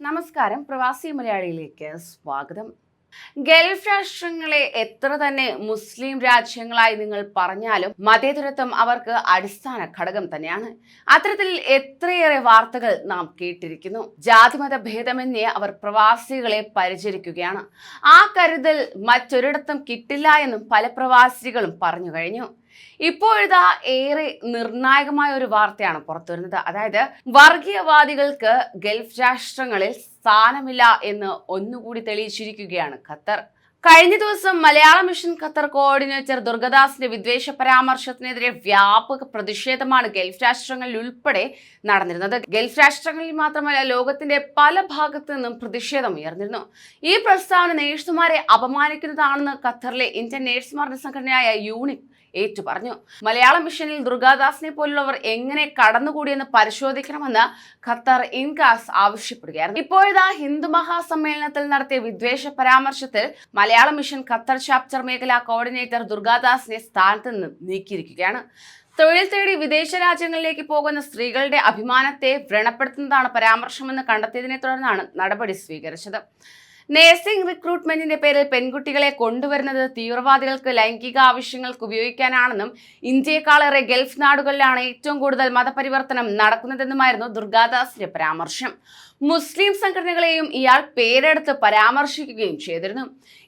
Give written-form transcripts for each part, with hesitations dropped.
നമസ്കാരം, പ്രവാസി മലയാളിയിലേക്ക് സ്വാഗതം. ഗൾഫ് രാഷ്ട്രങ്ങളെ എത്ര തന്നെ മുസ്ലിം രാജ്യങ്ങളായി നിങ്ങൾ പറഞ്ഞാലും മതേതരത്വം അവർക്ക് അടിസ്ഥാന ഘടകം തന്നെയാണ്. അത്തരത്തിൽ എത്രയേറെ വാർത്തകൾ നാം കേട്ടിരിക്കുന്നു. ജാതിമത ഭേദമന്യേ അവർ പ്രവാസികളെ പരിചരിക്കുകയാണ്. ആ കരുതൽ മറ്റൊരിടത്തും കിട്ടില്ല എന്നും പല പ്രവാസികളും പറഞ്ഞു കഴിഞ്ഞു. ഇപ്പോഴിതാ ഏറെ നിർണായകമായ ഒരു വാർത്തയാണ് പുറത്തുവരുന്നത്. അതായത് വർഗീയവാദികൾക്ക് ഗൾഫ് രാഷ്ട്രങ്ങളിൽ സ്ഥാനമില്ല എന്ന് ഒന്നുകൂടി തെളിയിച്ചിരിക്കുകയാണ് ഖത്തർ. കഴിഞ്ഞ ദിവസം മലയാള മിഷൻ ഖത്തർ കോർഡിനേറ്റർ ദുർഗദാസിന്റെ വിദ്വേഷ പരാമർശത്തിനെതിരെ വ്യാപക പ്രതിഷേധമാണ് ഗൾഫ് രാഷ്ട്രങ്ങളിൽ ഉൾപ്പെടെ നടന്നിരുന്നത്. ഗൾഫ് രാഷ്ട്രങ്ങളിൽ മാത്രമല്ല, ലോകത്തിന്റെ പല ഭാഗത്തു നിന്നും പ്രതിഷേധം ഉയർന്നിരുന്നു. ഈ പ്രസ്താവന നേഴ്സുമാരെ അപമാനിക്കുന്നതാണെന്ന് ഖത്തറിലെ ഇന്ത്യൻ നേഴ്സുമാരുടെ സംഘടനയായ യൂണിക് ഏറ്റുപറഞ്ഞു. മലയാള മിഷനിൽ ദുർഗാദാസിനെ പോലുള്ളവർ എങ്ങനെ കടന്നുകൂടിയെന്ന് പരിശോധിക്കണമെന്ന് ഖത്തർ ഇൻകാസ് ആവശ്യപ്പെടുകയായിരുന്നു. ഇപ്പോഴിതാ ഹിന്ദു മഹാസമ്മേളനത്തിൽ നടത്തിയ വിദ്വേഷ പരാമർശത്തിൽ മലയാള മിഷൻ ഖത്തർ ചാപ്റ്റർ മേഖലാ കോർഡിനേറ്റർ ദുർഗാദാസിനെ സ്ഥാനത്ത് നിന്ന് നീക്കിയിരിക്കുകയാണ്. തൊഴിൽ തേടി വിദേശ രാജ്യങ്ങളിലേക്ക് പോകുന്ന സ്ത്രീകളുടെ അഭിമാനത്തെ വ്രണപ്പെടുത്തുന്നതാണ് പരാമർശമെന്ന് കണ്ടെത്തിയതിനെ തുടർന്നാണ് നടപടി സ്വീകരിച്ചത്. നേഴ്സിംഗ് റിക്രൂട്ട്മെന്റിന്റെ പേരിൽ പെൺകുട്ടികളെ കൊണ്ടുവരുന്നത് തീവ്രവാദികൾക്ക് ലൈംഗിക ആവശ്യങ്ങൾക്ക് ഉപയോഗിക്കാനാണെന്നും ഇന്ത്യയെക്കാളേറെ ഗൾഫ് നാടുകളിലാണ് ഏറ്റവും കൂടുതൽ മതപരിവർത്തനം നടക്കുന്നതെന്നുമായിരുന്നു ദുർഗാദാസിന്റെ പരാമർശം. മുസ്ലിം സംഘടനകളെയും ഇയാൾ പേരെടുത്ത് പരാമർശിക്കുകയും ചെയ്തിരുന്നു.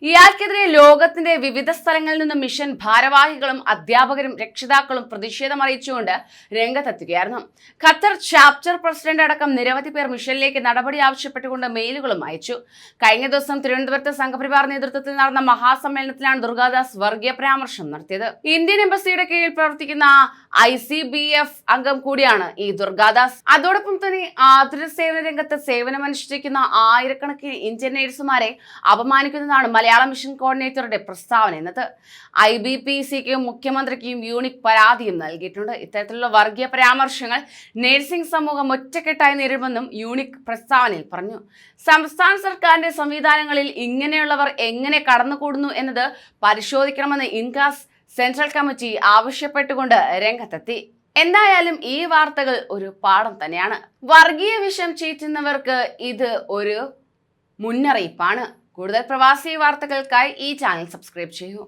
ഇയാൾക്കെതിരെ ലോകത്തിന്റെ വിവിധ സ്ഥലങ്ങളിൽ നിന്ന് മിഷൻ ഭാരവാഹികളും അധ്യാപകരും രക്ഷിതാക്കളും പ്രതിഷേധം അറിയിച്ചുകൊണ്ട് രംഗത്തെത്തുകയായിരുന്നു. ഖത്തർ ചാപ്റ്റർ പ്രസിഡന്റ് അടക്കം നിരവധി പേർ മിഷനിലേക്ക് നടപടി ആവശ്യപ്പെട്ടുകൊണ്ട് മെയിലുകളും അയച്ചു. കഴിഞ്ഞ ദിവസം തിരുവനന്തപുരത്ത് സംഘപരിവാർ നേതൃത്വത്തിൽ നടന്ന മഹാസമ്മേളനത്തിലാണ് ദുർഗാദാസ് വർഗീയ പരാമർശം നടത്തിയത്. ഇന്ത്യൻ എംബസിയുടെ കീഴിൽ പ്രവർത്തിക്കുന്ന ICBF അംഗം കൂടിയാണ് ഈ ദുർഗാദാസ്. അതോടൊപ്പം തന്നെ ആതുര സേവന രംഗത്ത് സേവനമനുഷ്ഠിക്കുന്ന ആയിരക്കണക്കിന് ഇന്ത്യൻ നേഴ്സുമാരെ അപമാനിക്കുന്നതാണ് മലയാള മിഷൻ കോർഡിനേറ്ററുടെ പ്രസ്താവന എന്നത്. IBPCക്കും മുഖ്യമന്ത്രിക്കും യൂണിക് പരാതിയും നൽകിയിട്ടുണ്ട്. ഇത്തരത്തിലുള്ള വർഗീയ പരാമർശങ്ങൾ നഴ്സിംഗ് സമൂഹം ഒറ്റക്കെട്ടായി നേരിടുമെന്നും യൂണിക് പ്രസ്താവനയിൽ പറഞ്ഞു. സംസ്ഥാന സർക്കാരിന്റെ സംവിധാനങ്ങളിൽ ഇങ്ങനെയുള്ളവർ എങ്ങനെ കടന്നുകൂടുന്നു എന്നത് പരിശോധിക്കണമെന്ന് ഇൻകാസ് സെൻട്രൽ കമ്മിറ്റി ആവശ്യപ്പെട്ടുകൊണ്ട് രംഗത്തെത്തി. എന്തായാലും ഈ വാർത്തകൾ ഒരു പാഠം തന്നെയാണ്. വർഗീയ വിഷം ചീറ്റുന്നവർക്ക് ഇത് ഒരു മുന്നറിയിപ്പാണ്. കൂടുതൽ പ്രവാസി വാർത്തകൾക്കായി ഈ ചാനൽ സബ്സ്ക്രൈബ് ചെയ്യൂ.